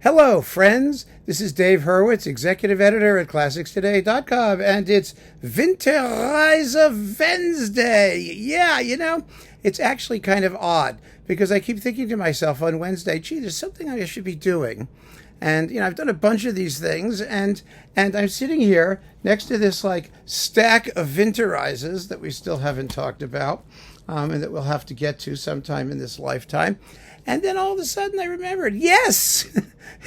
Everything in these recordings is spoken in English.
Hello, friends. This is Dave Hurwitz, executive editor at ClassicsToday.com, and it's Winterreise Wednesday. Yeah, it's actually kind of odd because I keep thinking to myself on Wednesday, gee, there's something I should be doing. And, I've done a bunch of these things, and I'm sitting here next to this, stack of Winterreises that we still haven't talked about, and that we'll have to get to sometime in this lifetime. And then all of a sudden I remembered, yes,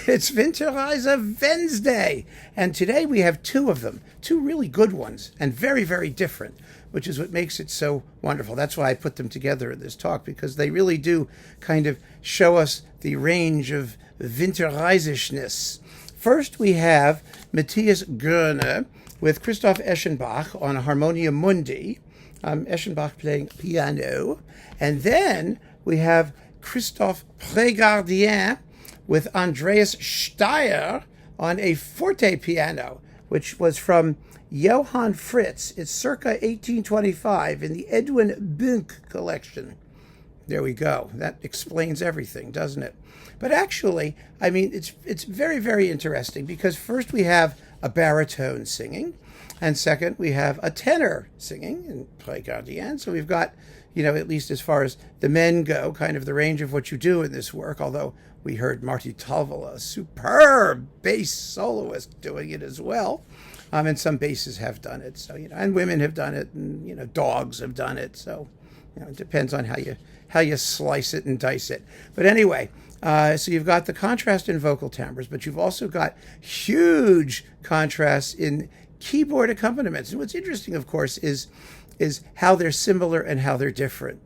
it's Winterreise Wednesday. And today we have two of them, two really good ones, and very, very different, which is what makes it so wonderful. That's why I put them together in this talk, because they really do kind of show us the range of Winterreisishness. First, we have Matthias Goerne with Christoph Eschenbach on Harmonia Mundi, Eschenbach playing piano. And then we have Christoph Prégardien with Andreas Staier on a forte piano, which was from Johann Fritz. It's circa 1825 in the Edwin Bunk collection. There we go. That explains everything, doesn't it? But actually, it's very, very interesting because first we have a baritone singing, and second we have a tenor singing in Prégardien. So we've got, at least as far as the men go, kind of the range of what you do in this work, although we heard Marty Talvala, a superb bass soloist, doing it as well. And some basses have done it, so, and women have done it, and, dogs have done it. So, it depends on how you slice it and dice it. But anyway, so you've got the contrast in vocal timbres, but you've also got huge contrasts in keyboard accompaniments. And what's interesting, of course, is how they're similar and how they're different.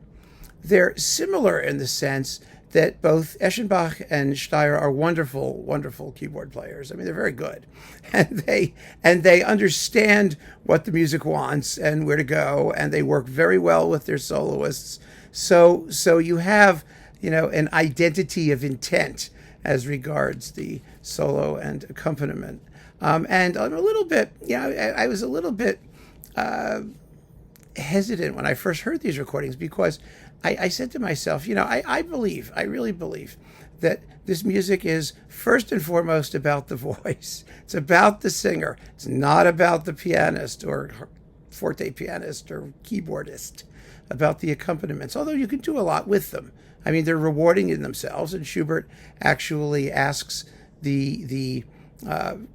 They're similar in the sense that both Eschenbach and Staier are wonderful, wonderful keyboard players. They're very good, and they understand what the music wants and where to go, and they work very well with their soloists. So you have an identity of intent as regards the solo and accompaniment. And I'm a little bit, I was a little bit hesitant when I first heard these recordings because I said to myself, I really believe that this music is first and foremost about the voice. It's about the singer. It's not about the pianist or forte pianist or keyboardist, about the accompaniments, although you can do a lot with them. They're rewarding in themselves, and Schubert actually asks the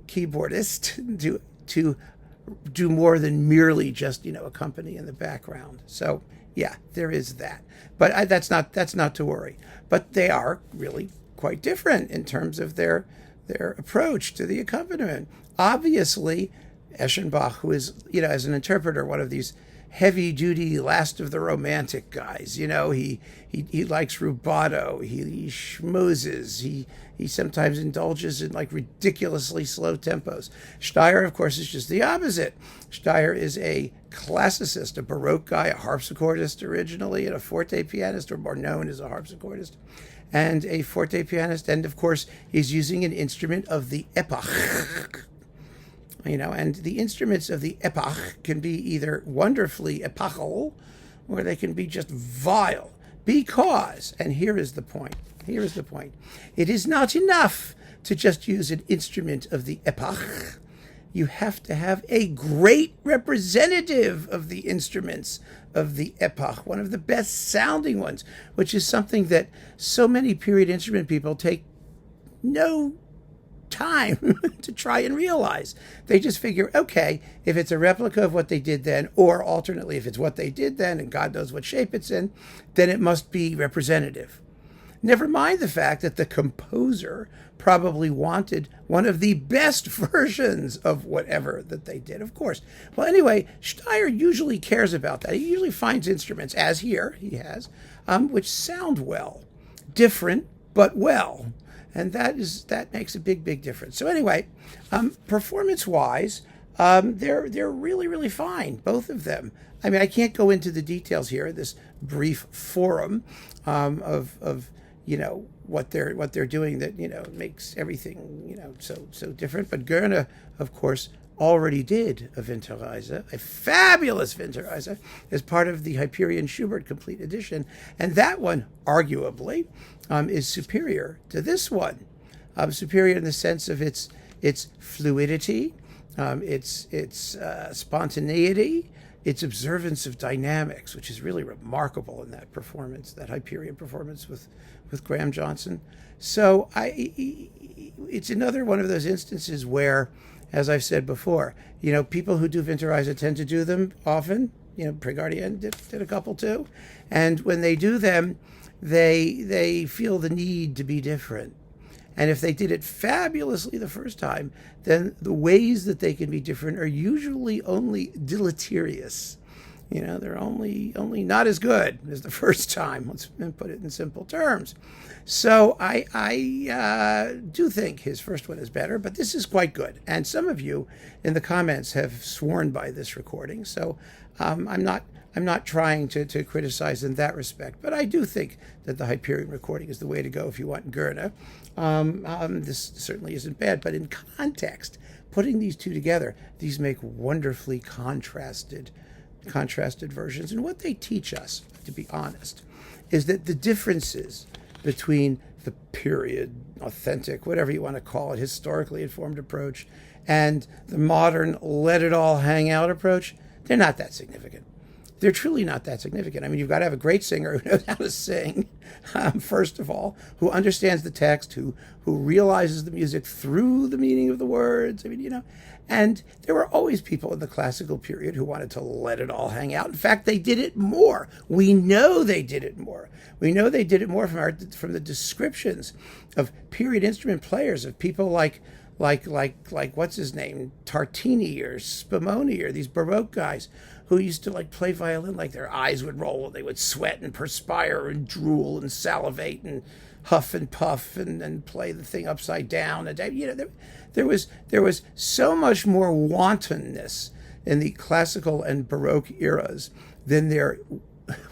keyboardist to do more than merely just accompany in the background. So yeah, there is that, but that's not to worry. But they are really quite different in terms of their approach to the accompaniment. Obviously, Eschenbach, who is as an interpreter one of these heavy-duty, last of the romantic guys. He likes rubato. He schmoozes. He sometimes indulges in ridiculously slow tempos. Staier, of course, is just the opposite. Staier is a classicist, a Baroque guy, a harpsichordist originally, and a forte pianist, or more known as a harpsichordist, and a forte pianist. And of course, he's using an instrument of the epoch. And the instruments of the epoch can be either wonderfully epochal, or they can be just vile. Because, and here is the point, it is not enough to just use an instrument of the epoch. You have to have a great representative of the instruments of the epoch, one of the best sounding ones, which is something that so many period instrument people take no time to try and realize. They just figure, okay, if it's a replica of what they did then, or alternately, if it's what they did then and God knows what shape it's in, then it must be representative. Never mind the fact that the composer probably wanted one of the best versions of whatever that they did, of course. Well, anyway, Staier usually cares about that. He usually finds instruments, as here he has, which sound well, different, but well. And that makes a big, big difference. So anyway, performance-wise, they're really, really fine, both of them. I can't go into the details here, this brief forum of what they're doing that makes everything so different. But Goerne, of course, already did a Winterreise, a fabulous Winterreise, as part of the Hyperion Schubert Complete Edition. And that one, arguably, is superior to this one. Superior in the sense of its fluidity, its spontaneity, its observance of dynamics, which is really remarkable in that performance, that Hyperion performance with Graham Johnson. So it's another one of those instances where, as I've said before, people who do Winterreise tend to do them often. Prégardien did a couple too. And when they do them, they feel the need to be different. And if they did it fabulously the first time, then the ways that they can be different are usually only deleterious. They're only not as good as the first time. Let's put it in simple terms. So I do think his first one is better, but this is quite good. And some of you in the comments have sworn by this recording. So I'm not trying to criticize in that respect, but I do think that the Hyperion recording is the way to go if you want Goerne. This certainly isn't bad, but in context, putting these two together, these make wonderfully contrasted versions. And what they teach us, to be honest, is that the differences between the period, authentic, whatever you want to call it, historically informed approach, and the modern let it all hang out approach, they're not that significant. They're truly not that significant. I mean, you've got to have a great singer who knows how to sing, first of all, who understands the text, who realizes the music through the meaning of the words. I mean, and there were always people in the classical period who wanted to let it all hang out. In fact, they did it more. We know they did it more. We know they did it more from the descriptions of period instrument players, of people like what's his name, Tartini or Spumoni or these Baroque guys who used to play violin, their eyes would roll and they would sweat and perspire and drool and salivate and huff and puff and play the thing upside down. And there was so much more wantonness in the classical and Baroque eras than there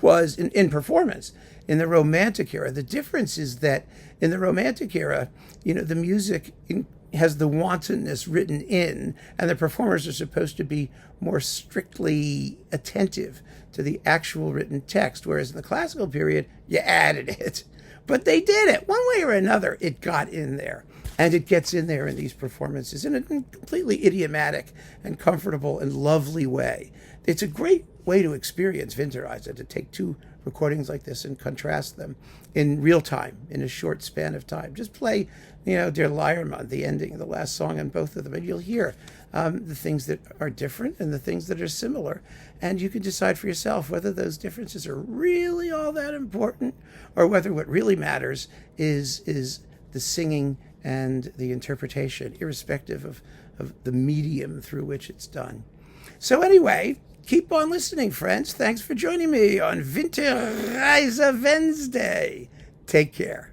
was in performance in the Romantic era. The difference is that in the Romantic era, the music has the wantonness written in, and the performers are supposed to be more strictly attentive to the actual written text, whereas in the classical period, you added it. But they did it. One way or another, it got in there. And it gets in there in these performances in a completely idiomatic and comfortable and lovely way. It's a great way to experience Winterreise, to take two recordings like this and contrast them in real time, in a short span of time. Just play, Der Leiermann, the ending, the last song on both of them, and you'll hear the things that are different and the things that are similar. And you can decide for yourself whether those differences are really all that important, or whether what really matters is the singing and the interpretation, irrespective of the medium through which it's done. So anyway, keep on listening, friends. Thanks for joining me on Winterreise Wednesday. Take care.